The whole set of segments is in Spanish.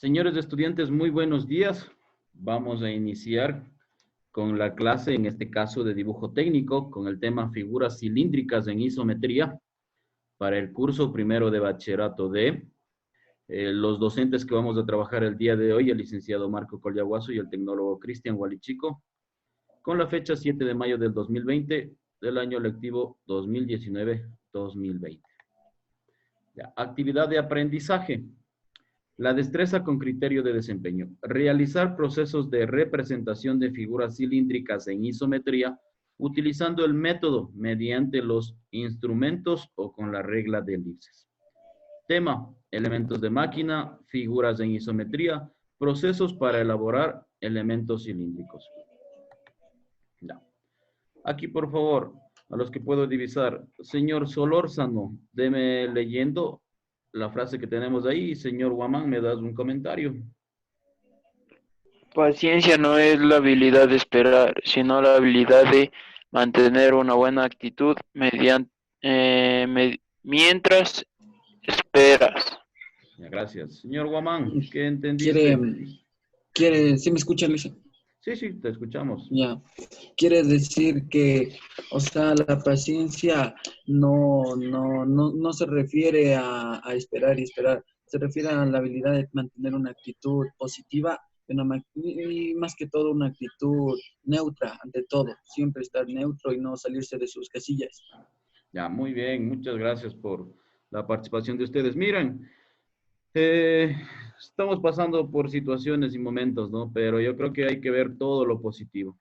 Señores estudiantes, muy buenos días. Vamos a iniciar con la clase, en este caso de dibujo técnico, con el tema figuras cilíndricas en isometría para el curso primero de bachillerato D. Los docentes que vamos a trabajar el día de hoy, el licenciado Marco Collaguazo y el tecnólogo Cristian Gualichico, con la fecha 7 de mayo del 2020, del año lectivo 2019-2020. Actividad de aprendizaje. La destreza con criterio de desempeño. Realizar procesos de representación de figuras cilíndricas en isometría utilizando el método mediante los instrumentos o con la regla de elipses. Tema: elementos de máquina, figuras en isometría, procesos para elaborar elementos cilíndricos. Ya. Aquí, por favor, a los que puedo divisar, señor Solórzano, deme leyendo la frase que tenemos ahí. Señor Guamán, ¿me das un comentario? Paciencia no es la habilidad de esperar, sino la habilidad de mantener una buena actitud mientras esperas. Ya, gracias. Señor Guamán, ¿qué entendiste? ¿Sí me escuchan, Luis? Sí, sí, te escuchamos. Ya. Quiere decir que, o sea, la paciencia no se refiere a esperar y esperar. Se refiere a la habilidad de mantener una actitud positiva y más que todo una actitud neutra ante todo. Siempre estar neutro y no salirse de sus casillas. Ya, muy bien. Muchas gracias por la participación de ustedes. Miren, estamos pasando por situaciones y momentos, ¿no? Pero yo creo que hay que ver todo lo positivo.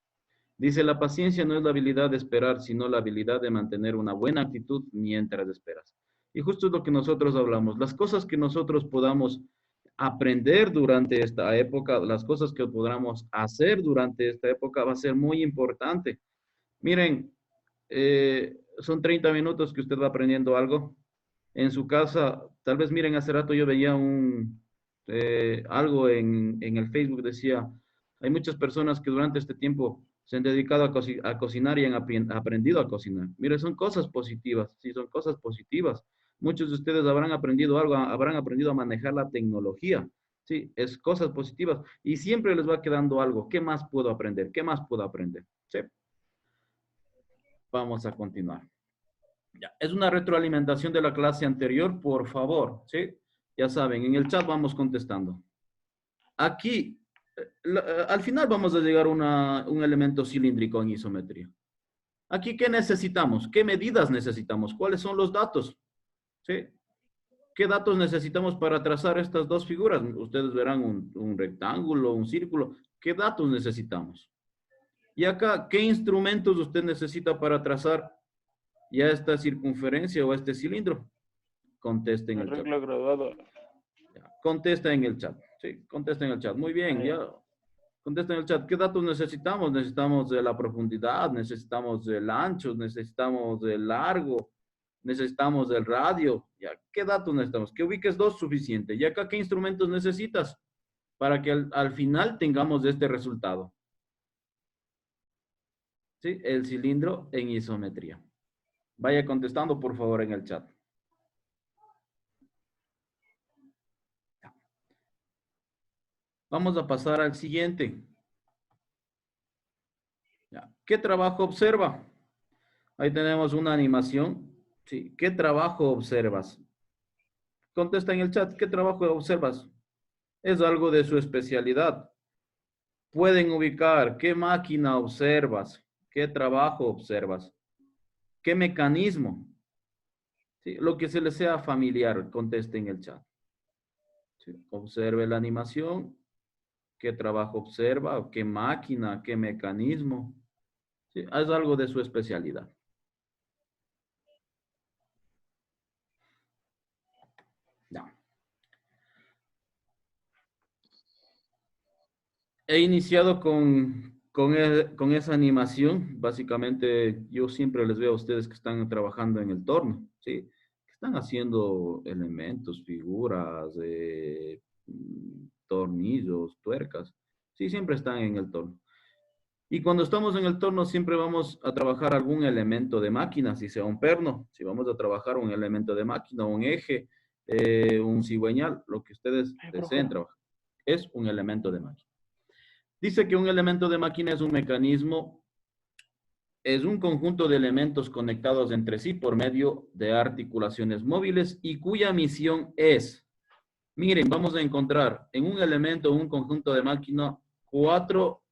Dice, la paciencia no es la habilidad de esperar, sino la habilidad de mantener una buena actitud mientras esperas. Y justo es lo que nosotros hablamos. Las cosas que nosotros podamos aprender durante esta época, las cosas que podamos hacer durante esta época va a ser muy importante. Miren, son 30 minutos que usted va aprendiendo algo. En su casa, tal vez miren, hace rato yo veía algo en el Facebook, decía, hay muchas personas que durante este tiempo se han dedicado a cocinar y han aprendido a cocinar. Mire, son cosas positivas, sí, son cosas positivas. Muchos de ustedes habrán aprendido algo, habrán aprendido a manejar la tecnología. Sí, es cosas positivas. Y siempre les va quedando algo. ¿Qué más puedo aprender? ¿Qué más puedo aprender? Sí. Vamos a continuar. Ya. Es una retroalimentación de la clase anterior, por favor, ¿sí? Ya saben, en el chat vamos contestando. Aquí, al final vamos a llegar a un elemento cilíndrico en isometría. Aquí, ¿qué necesitamos? ¿Qué medidas necesitamos? ¿Cuáles son los datos? ¿Sí? ¿Qué datos necesitamos para trazar estas dos figuras? Ustedes verán un rectángulo, un círculo. ¿Qué datos necesitamos? Y acá, ¿qué instrumentos usted necesita para trazar ya esta circunferencia o este cilindro? Conteste en el chat. Regla graduada. Contesta en el chat. Sí, contesta en el chat. Muy bien, ya. Contesta en el chat. ¿Qué datos necesitamos? Necesitamos de la profundidad, necesitamos del ancho, necesitamos del largo, necesitamos del radio. Ya, ¿qué datos necesitamos? Que ubiques dos suficiente. ¿Y acá qué instrumentos necesitas para que al final tengamos este resultado? ¿Sí? El cilindro en isometría. Vaya contestando, por favor, en el chat. Vamos a pasar al siguiente. ¿Qué trabajo observa? Ahí tenemos una animación. Sí. ¿Qué trabajo observas? Contesta en el chat. ¿Qué trabajo observas? Es algo de su especialidad. Pueden ubicar qué máquina observas, qué trabajo observas, qué mecanismo. Sí, lo que se les sea familiar, conteste en el chat. Sí. Observe la animación. ¿Qué trabajo observa? ¿Qué máquina? ¿Qué mecanismo? Sí, es algo de su especialidad. Ya. He iniciado con esa animación. Básicamente, yo siempre les veo a ustedes que están trabajando en el torno, ¿sí? Que están haciendo elementos, figuras, tornillos, tuercas. Sí, siempre están en el torno. Y cuando estamos en el torno, siempre vamos a trabajar algún elemento de máquina, si sea un perno, si vamos a trabajar un elemento de máquina, un eje, un cigüeñal, lo que ustedes deseen trabajar. es un elemento de máquina. Dice que un elemento de máquina es un mecanismo, es un conjunto de elementos conectados entre sí por medio de articulaciones móviles y cuya misión es, miren, vamos a encontrar en un elemento, un conjunto de máquina, 4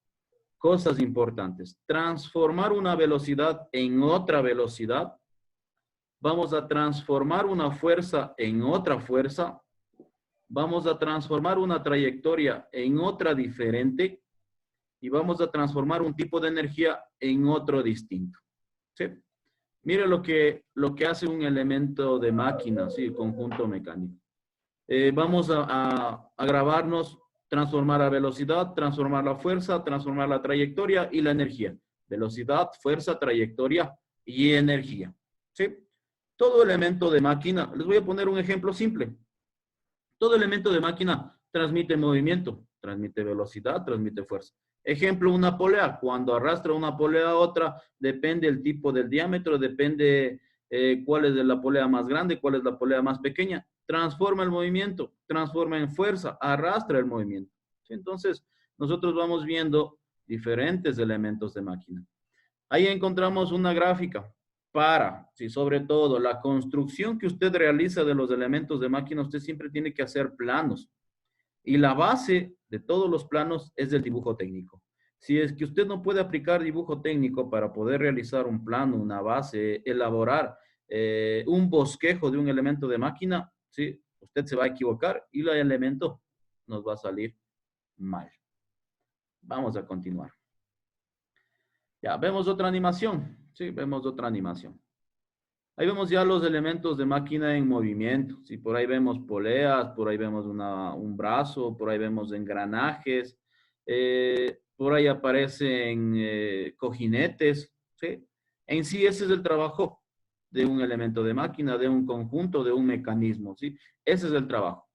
cosas importantes. Transformar una velocidad en otra velocidad. Vamos a transformar una fuerza en otra fuerza. Vamos a transformar una trayectoria en otra diferente. Y vamos a transformar un tipo de energía en otro distinto. ¿Sí? Mire lo que hace un elemento de máquina, ¿sí? Conjunto mecánico. Vamos a grabarnos, transformar la velocidad, transformar la fuerza, transformar la trayectoria y la energía. Velocidad, fuerza, trayectoria y energía. ¿Sí? Todo elemento de máquina, les voy a poner un ejemplo simple. Todo elemento de máquina transmite movimiento, transmite velocidad, transmite fuerza. Ejemplo, una polea. Cuando arrastra una polea a otra, depende el tipo del diámetro, depende cuál es la polea más grande, cuál es la polea más pequeña. Transforma el movimiento, transforma en fuerza, arrastra el movimiento. ¿Sí? Entonces, nosotros vamos viendo diferentes elementos de máquina. Ahí encontramos una gráfica para, sí, sobre todo, la construcción que usted realiza de los elementos de máquina, usted siempre tiene que hacer planos. Y la base de todos los planos es el dibujo técnico. Si es que usted no puede aplicar dibujo técnico para poder realizar un plano, una base, elaborar un bosquejo de un elemento de máquina, ¿sí? Usted se va a equivocar y el elemento nos va a salir mal. Vamos a continuar. Ya, vemos otra animación. Sí, vemos otra animación. Ahí vemos ya los elementos de máquina en movimiento. ¿Sí? Por ahí vemos poleas, por ahí vemos un brazo, por ahí vemos engranajes, por ahí aparecen cojinetes. ¿Sí? En sí ese es el trabajo de un elemento de máquina, de un conjunto, de un mecanismo. ¿Sí? Ese es el trabajo.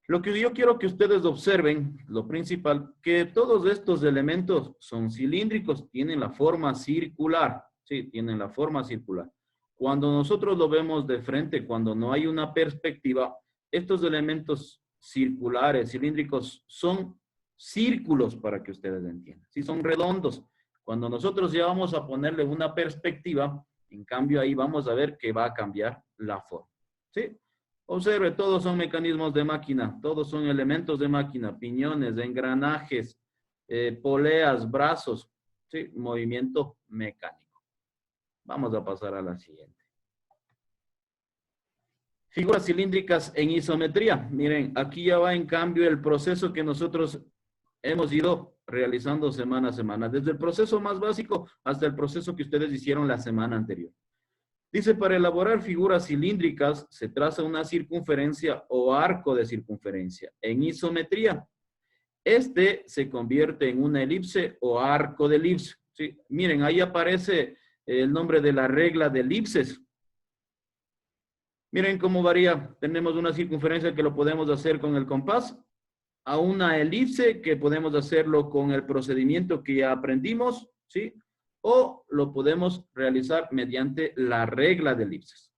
Lo que yo quiero que ustedes observen, lo principal, que todos estos elementos son cilíndricos, tienen la forma circular. Sí, tienen la forma circular. Cuando nosotros lo vemos de frente, cuando no hay una perspectiva, estos elementos circulares, cilíndricos, son círculos para que ustedes entiendan. Sí, son redondos. Cuando nosotros ya vamos a ponerle una perspectiva, en cambio ahí vamos a ver que va a cambiar la forma. ¿Sí? Observe, todos son mecanismos de máquina, todos son elementos de máquina, piñones, engranajes, poleas, brazos, ¿sí? Movimiento mecánico. Vamos a pasar a la siguiente. Figuras cilíndricas en isometría. Miren, aquí ya va en cambio el proceso que nosotros hemos ido realizando semana a semana, desde el proceso más básico hasta el proceso que ustedes hicieron la semana anterior. Dice, para elaborar figuras cilíndricas se traza una circunferencia o arco de circunferencia en isometría. Este se convierte en una elipse o arco de elipse. ¿Sí? Miren, ahí aparece el nombre de la regla de elipses. Miren cómo varía. Tenemos una circunferencia que lo podemos hacer con el compás, a una elipse que podemos hacerlo con el procedimiento que ya aprendimos, ¿sí? O lo podemos realizar mediante la regla de elipses.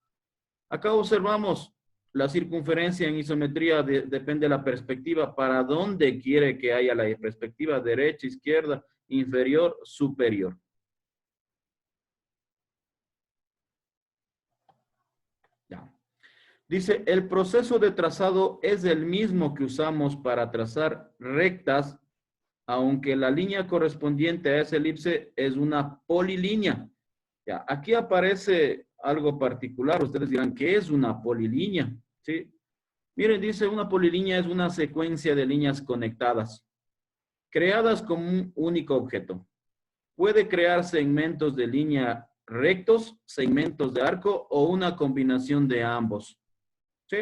Acá observamos la circunferencia en isometría, depende de la perspectiva, para dónde quiere que haya la perspectiva, derecha, izquierda, inferior, superior. Ya. Dice, el proceso de trazado es el mismo que usamos para trazar rectas, aunque la línea correspondiente a esa elipse es una polilínea. Ya, aquí aparece algo particular. Ustedes dirán, ¿qué es una polilínea? ¿Sí? Miren, dice, una polilínea es una secuencia de líneas conectadas, creadas con un único objeto. Puede crear segmentos de línea rectos, segmentos de arco o una combinación de ambos. ¿Sí?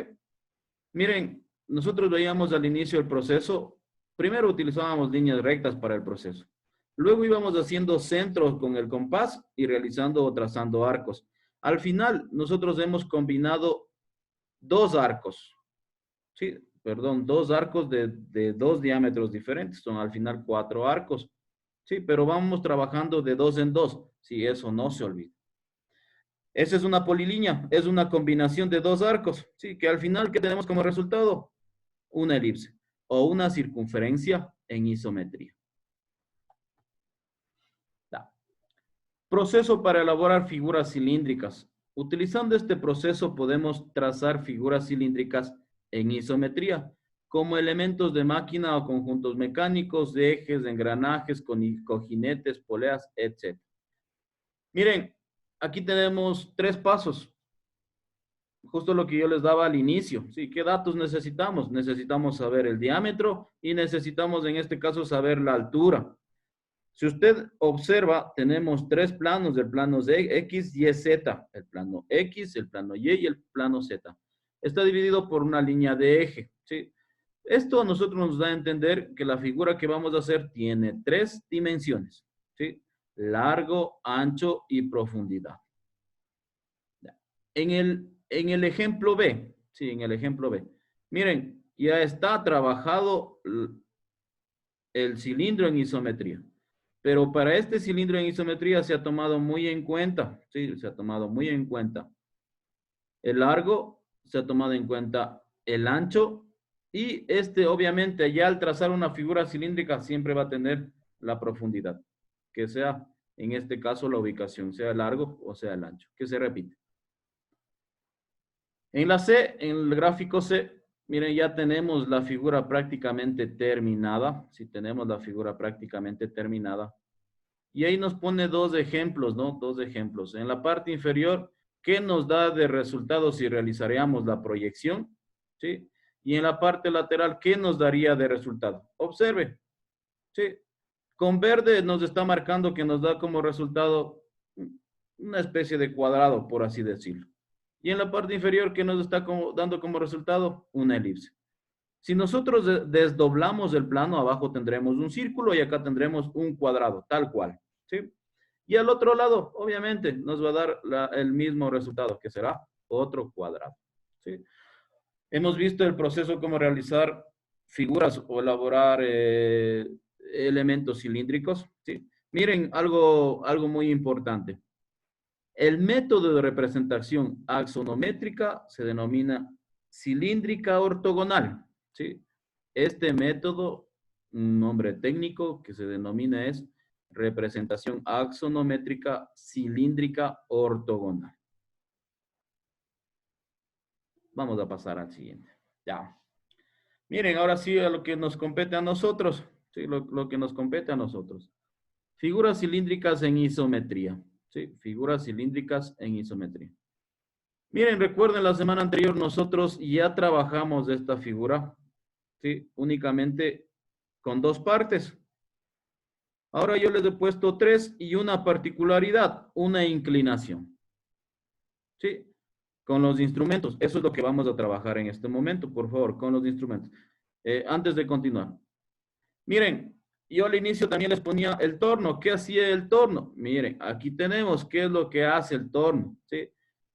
Miren, nosotros veíamos al inicio del proceso, primero utilizábamos líneas rectas para el proceso. Luego íbamos haciendo centros con el compás y realizando o trazando arcos. Al final, nosotros hemos combinado dos arcos. Sí, perdón, dos arcos de dos diámetros diferentes. Son al final 4 arcos. Sí, pero vamos trabajando de 2 en 2. Sí, eso no se olvida. Esa es una polilínea, es una combinación de dos arcos, ¿sí? Que al final, ¿qué tenemos como resultado? Una elipse. o una circunferencia en isometría. Proceso para elaborar figuras cilíndricas. Utilizando este proceso podemos trazar figuras cilíndricas en isometría, como elementos de máquina o conjuntos mecánicos, de ejes, de engranajes, cojinetes, poleas, etc. Miren, aquí tenemos 3 pasos. Justo lo que yo les daba al inicio. ¿Sí? ¿Qué datos necesitamos? Necesitamos saber el diámetro y necesitamos en este caso saber la altura. Si usted observa, tenemos 3 planos, el plano X, Y, Z. El plano X, el plano Y el plano Z. Está dividido por una línea de eje. ¿Sí? Esto a nosotros nos da a entender que la figura que vamos a hacer tiene 3 dimensiones. ¿Sí? Largo, ancho y profundidad. En el ejemplo B, sí, en el ejemplo B. Miren, ya está trabajado el cilindro en isometría. Pero para este cilindro en isometría se ha tomado muy en cuenta, sí, se ha tomado muy en cuenta el largo, se ha tomado en cuenta el ancho y obviamente ya al trazar una figura cilíndrica siempre va a tener la profundidad, que sea en este caso la ubicación, sea el largo o sea el ancho, que se repite. En la C, en el gráfico C, miren, ya tenemos la figura prácticamente terminada. Si tenemos la figura prácticamente terminada. Y ahí nos pone 2 ejemplos, ¿no? 2 ejemplos. En la parte inferior, ¿qué nos da de resultado si realizaríamos la proyección? ¿Sí? Y en la parte lateral, ¿qué nos daría de resultado? Observe. ¿Sí? Con verde nos está marcando que nos da como resultado una especie de cuadrado, por así decirlo. Y en la parte inferior, ¿qué nos está dando como resultado? Una elipse. Si nosotros desdoblamos el plano, abajo tendremos un círculo y acá tendremos un cuadrado, tal cual. ¿Sí? Y al otro lado, obviamente, nos va a dar el mismo resultado, que será otro cuadrado. ¿Sí? Hemos visto el proceso como realizar figuras o elaborar elementos cilíndricos. ¿Sí? Miren, algo muy importante. El método de representación axonométrica se denomina cilíndrica ortogonal. ¿Sí? Este método, un nombre técnico que se denomina es representación axonométrica cilíndrica ortogonal. Vamos a pasar al siguiente. Ya. Miren, ahora sí a lo que nos compete a nosotros. ¿Sí? Lo que nos compete a nosotros. Figuras cilíndricas en isometría. ¿Sí? Figuras cilíndricas en isometría. Miren, recuerden la semana anterior nosotros ya trabajamos esta figura, ¿sí? Únicamente con 2 partes. Ahora yo les he puesto 3 y una particularidad, una inclinación. ¿Sí? Con los instrumentos. Eso es lo que vamos a trabajar en este momento, por favor, con los instrumentos. Antes de continuar. Miren, yo al inicio también les ponía el torno. ¿Qué hacía el torno? Miren, aquí tenemos qué es lo que hace el torno. ¿Sí?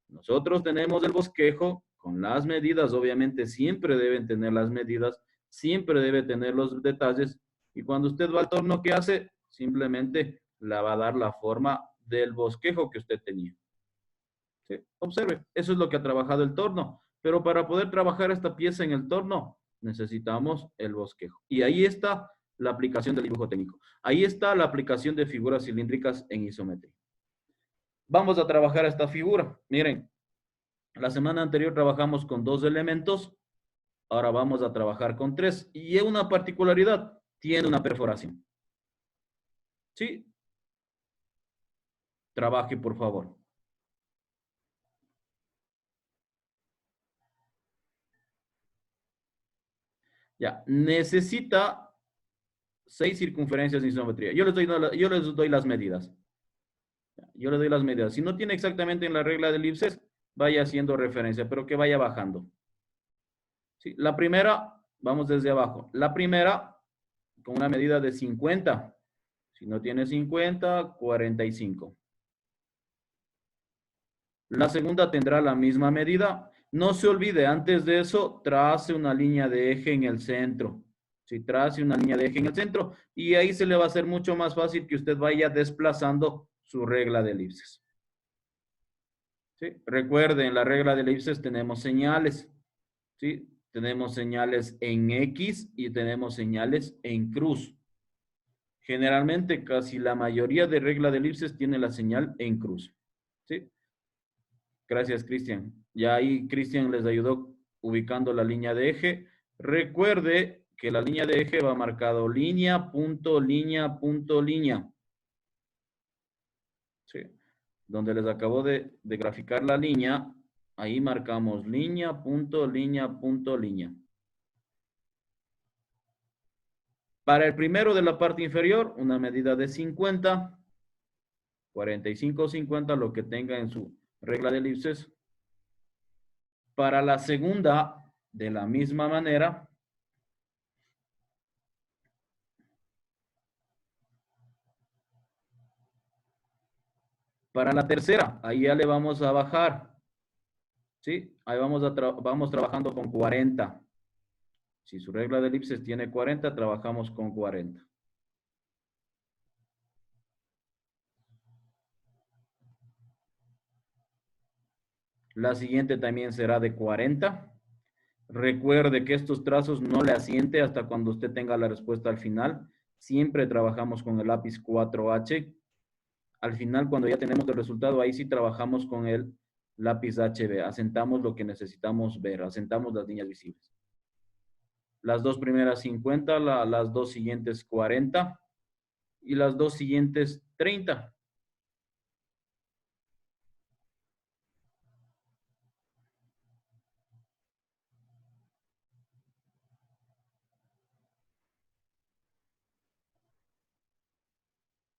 Nosotros tenemos el bosquejo con las medidas. Obviamente siempre deben tener las medidas. Siempre debe tener los detalles. Y cuando usted va al torno, ¿qué hace? Simplemente le va a dar la forma del bosquejo que usted tenía. ¿Sí? Observe, eso es lo que ha trabajado el torno. Pero para poder trabajar esta pieza en el torno, necesitamos el bosquejo. Y ahí está la aplicación del dibujo técnico. Ahí está la aplicación de figuras cilíndricas en isometría. Vamos a trabajar esta figura. Miren, la semana anterior trabajamos con 2 elementos. Ahora vamos a trabajar con 3. Y una particularidad, tiene una perforación. ¿Sí? Trabaje, por favor. Ya, necesita 6 circunferencias en isometría. Yo les doy las medidas. Yo les doy las medidas. Si no tiene exactamente en la regla de elipses, vaya haciendo referencia, pero que vaya bajando. ¿Sí? La primera, vamos desde abajo. La primera, con una medida de 50. Si no tiene 50, 45. La segunda tendrá la misma medida. No se olvide, antes de eso, trace una línea de eje en el centro. Si trace una línea de eje en el centro, y ahí se le va a hacer mucho más fácil que usted vaya desplazando su regla de elipses. ¿Sí? Recuerden, en la regla de elipses tenemos señales. ¿Sí? tenemos señales en X y tenemos señales en cruz. Generalmente, casi la mayoría de regla de elipses tiene la señal en cruz. ¿Sí? Gracias, Cristian. Ya ahí Cristian les ayudó ubicando la línea de eje. Recuerde que la línea de eje va marcado línea, punto, línea, punto, línea. ¿Sí? Donde les acabo de graficar la línea, ahí marcamos línea, punto, línea, punto, línea. Para el primero de la parte inferior, una medida de 50, 45 o 50, lo que tenga en su regla de elipses. Para la segunda, de la misma manera. Para la tercera, ahí ya le vamos a bajar. ¿Sí? Ahí vamos trabajando con 40. Si su regla de elipses tiene 40, trabajamos con 40. La siguiente también será de 40. Recuerde que estos trazos no le asiente hasta cuando usted tenga la respuesta al final. Siempre trabajamos con el lápiz 4H. Al final, cuando ya tenemos el resultado, ahí sí trabajamos con el lápiz HB. Asentamos lo que necesitamos ver. Asentamos las líneas visibles. Las dos primeras 50, las dos siguientes 40 y las dos siguientes 30.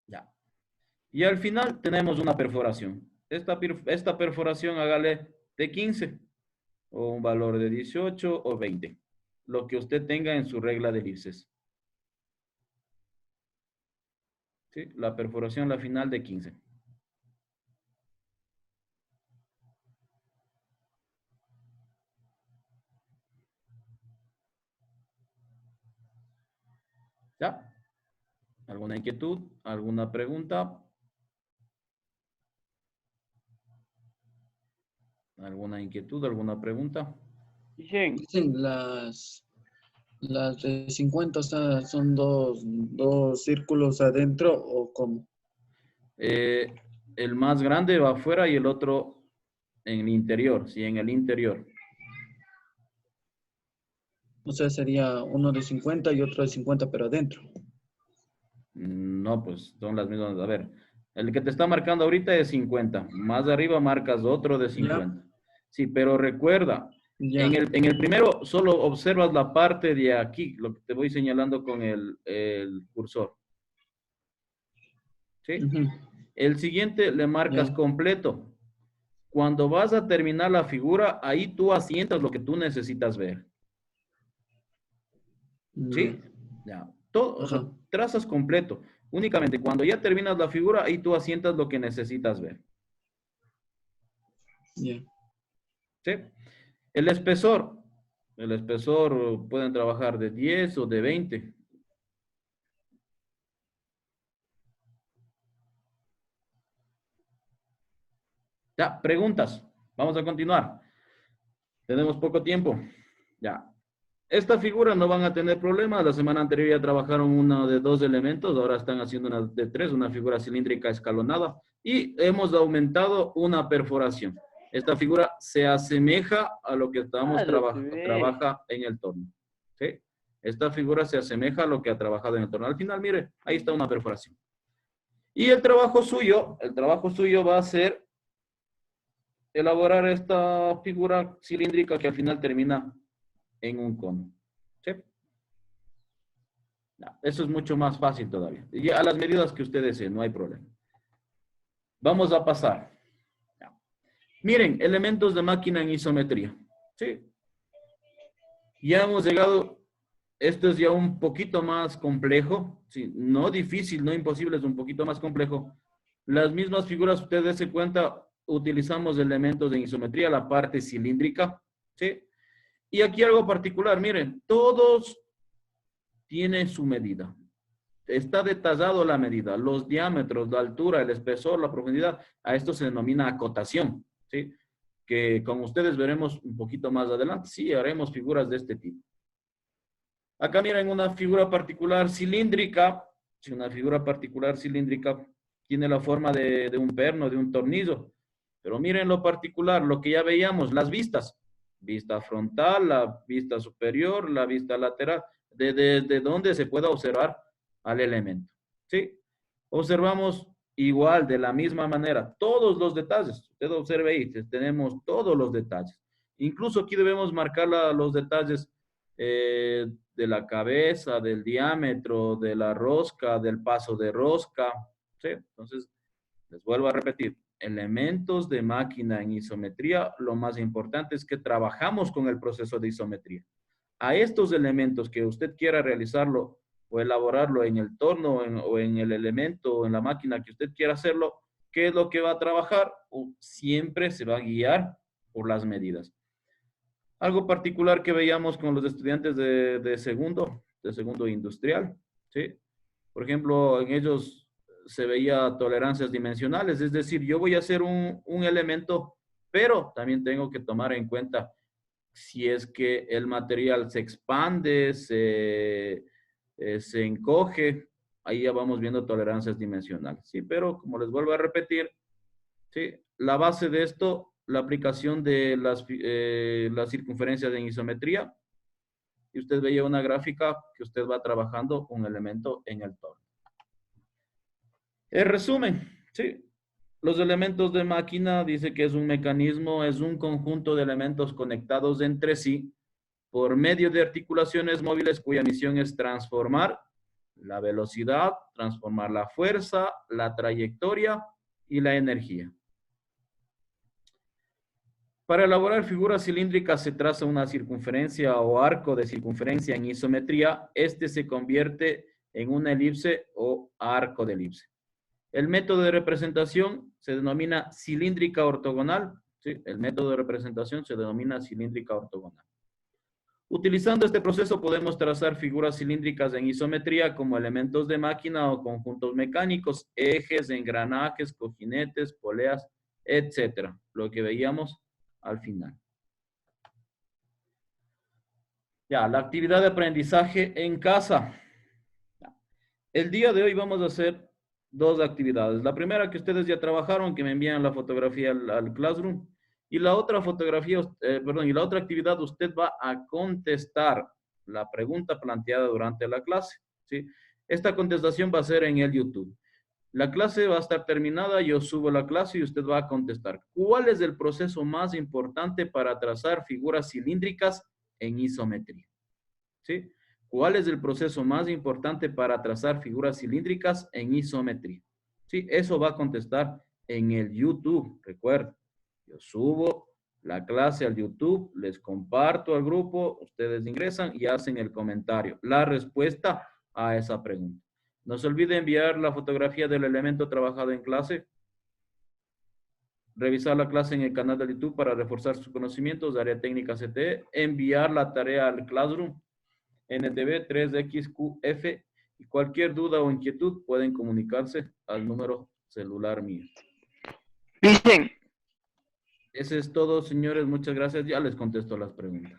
Ya. Y al final tenemos una perforación. Esta perforación hágale de 15 o un valor de 18 o 20. Lo que usted tenga en su regla de elipses. ¿Sí? La perforación, la final de 15. ¿Ya? ¿Alguna inquietud? ¿Alguna pregunta? ¿Alguna inquietud? ¿Alguna pregunta? Dicen las de 50, o sea, son dos círculos adentro, ¿o cómo? El más grande va afuera y el otro en el interior. Sí, en el interior. O sea, sería uno de 50 y otro de 50, pero adentro. No, pues son las mismas. A ver, el que te está marcando ahorita es 50. Más arriba marcas otro de 50. Sí, pero recuerda, Ya. en el primero solo observas la parte de aquí, lo que te voy señalando con el cursor. ¿Sí? Ujú. El siguiente le marcas Ya. completo. Cuando vas a terminar la figura, ahí tú asientas lo que tú necesitas ver. ¿Sí? Ya. Todo, o sea, Ajá. trazas completo. Únicamente cuando ya terminas la figura, ahí tú asientas lo que necesitas ver. Ya. ¿Sí? El espesor pueden trabajar de 10 o de 20. Ya, preguntas. Vamos a continuar. Tenemos poco tiempo. Ya. Esta figura no van a tener problemas. La semana anterior ya trabajaron una de 2 elementos. Ahora están haciendo una de 3, una figura cilíndrica escalonada. Y hemos aumentado una perforación. Esta figura se asemeja a lo que estamos trabaja en el torno. ¿Sí? Esta figura se asemeja a lo que ha trabajado en el torno. Al final, mire, ahí está una perforación. Y el trabajo suyo va a ser elaborar esta figura cilíndrica que al final termina en un cono. ¿Sí? No, eso es mucho más fácil todavía. Y a las medidas que usted desee, no hay problema. Vamos a pasar. No. Miren, elementos de máquina en isometría. ¿Sí? Ya hemos llegado, esto es ya un poquito más complejo. ¿Sí? No difícil, no imposible, es un poquito más complejo. Las mismas figuras, ustedes se cuenta, utilizamos elementos de isometría, la parte cilíndrica. ¿Sí? Y aquí algo particular, miren, todos tienen su medida. Está detallado la medida, los diámetros, la altura, el espesor, la profundidad. A esto se denomina acotación, ¿sí? que con ustedes veremos un poquito más adelante. Sí, haremos figuras de este tipo. Acá miren una figura particular cilíndrica. Si una figura particular cilíndrica tiene la forma de un perno, de un tornillo. Pero miren lo particular, lo que ya veíamos, las vistas. Vista frontal, la vista superior, la vista lateral. De donde se pueda observar al elemento. ¿Sí? Observamos igual, de la misma manera, todos los detalles. Usted observe ahí, tenemos todos los detalles. Incluso aquí debemos marcar los detalles de la cabeza, del diámetro, de la rosca, del paso de rosca. ¿Sí? Entonces, les vuelvo a repetir, elementos de máquina en isometría, lo más importante es que trabajamos con el proceso de isometría. A estos elementos que usted quiera realizarlo o elaborarlo en el torno o en el elemento o en la máquina que usted quiera hacerlo, ¿qué es lo que va a trabajar? Siempre se va a guiar por las medidas. Algo particular que veíamos con los estudiantes de segundo industrial, ¿sí? Por ejemplo, en ellos se veía tolerancias dimensionales, es decir, yo voy a hacer un elemento, pero también tengo que tomar en cuenta si es que el material se expande, se encoge, ahí ya vamos viendo tolerancias dimensionales, ¿sí? Pero como les vuelvo a repetir, ¿sí? La base de esto, la aplicación de las circunferencias en isometría, y usted veía una gráfica que usted va trabajando un elemento en el torno. El resumen, ¿sí? Los elementos de máquina dice que es un mecanismo, es un conjunto de elementos conectados entre sí por medio de articulaciones móviles cuya misión es transformar la velocidad, transformar la fuerza, la trayectoria y la energía. Para elaborar figuras cilíndricas se traza una circunferencia o arco de circunferencia en isometría. Este se convierte en una elipse o arco de elipse. El método de representación se denomina cilíndrica ortogonal. ¿Sí? El método de representación se denomina cilíndrica ortogonal. Utilizando este proceso podemos trazar figuras cilíndricas en isometría como elementos de máquina o conjuntos mecánicos, ejes, engranajes, cojinetes, poleas, etcétera. Lo que veíamos al final. Ya, la actividad de aprendizaje en casa. El día de hoy vamos a hacer dos actividades. La primera que ustedes ya trabajaron, que me envían la fotografía al Classroom. Y la otra fotografía, y la otra actividad, usted va a contestar la pregunta planteada durante la clase, ¿sí? Esta contestación va a ser en el YouTube. La clase va a estar terminada, yo subo la clase y usted va a contestar. ¿Cuál es el proceso más importante para trazar figuras cilíndricas en isometría? ¿Sí? ¿Cuál es el proceso más importante para trazar figuras cilíndricas en isometría? Sí, eso va a contestar en el YouTube. Recuerda, yo subo la clase al YouTube, les comparto al grupo, ustedes ingresan y hacen el comentario, la respuesta a esa pregunta. No se olvide enviar la fotografía del elemento trabajado en clase. Revisar la clase en el canal de YouTube para reforzar sus conocimientos de área técnica CTE. Enviar la tarea al Classroom. NTV 3XQF, y cualquier duda o inquietud pueden comunicarse al número celular mío. Dicen. Ese es todo, señores. Muchas gracias. Ya les contesto las preguntas.